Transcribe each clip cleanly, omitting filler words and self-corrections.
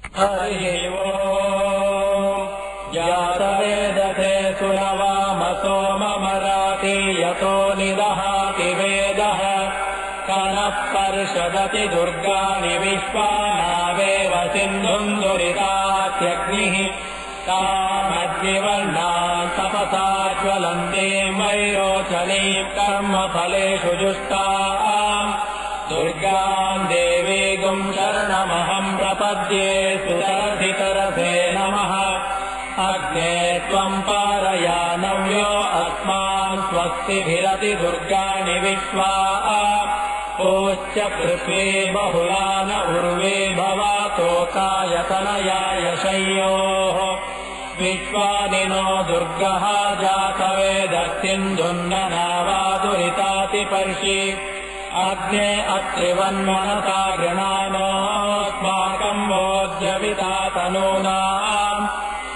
हरिः ओम् जातवेदसे सुरवामसो ममराति यतो निदहाति वेदः कनः पर्षदति दुर्गाणि विश्वानावेव सिन्धुम् दुरितात्यग्निः तामग्निवर्णान् तपसा ज्वलन्तीम् वैरोचनीम् कर्मफलेषु जुष्टाम् दुर्गाम् देवीगुम् शरणमहम् प्रपद्ये सुतरधितरसे नमः अग्ने त्वम् पारयानव्यो अस्मान् स्वस्तिभिरति दुर्गाणि विश्वा ओश्च पृथ्वी बहुलान उर्वे भवातोकायतनयाय शय्योः विश्वानि नो दुर्गः जातवेदस्सिन्धुन्ननावादुरितातिपर्षि अग्ने अत्रिवन्मनसा गृणानोऽस्माकम् वोज्यविता तनूनाम्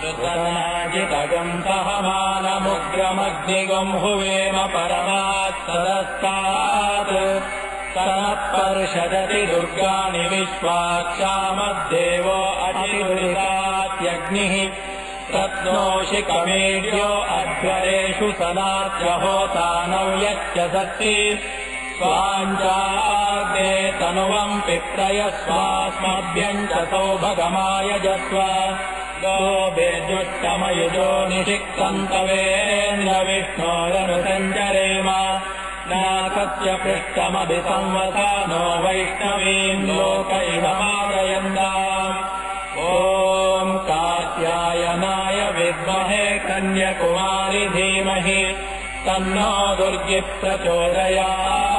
ऋतनाजितगम् सहमानमुग्रमग्निगम् हुवेम परमात्तरस्तात् तनःपर्षदति दुर्गाणि विश्वाक्षामद्देवो अतिदुरितात्यग्निः रत्नोषि कमेड्यो अध्वरेषु सदात्यहोतानव्यच्च सत्ति स्वाञ्चाग्ने तनुवम् पित्रयस्वास्मभ्यम् च सौभगमायजस्व गोभिर्जुष्टमयुजो निषिक्तन्तवेन्द्रविष्णोरनुसञ्चरेम नाकस्य पृष्ठमभिसंवसानो वैष्णवीम् लोकैवमादयन्ताम् ॐ कात्यायनाय विद्महे कन्याकुमारी धीमहि तन्नो दुर्गी प्रचोदयात्।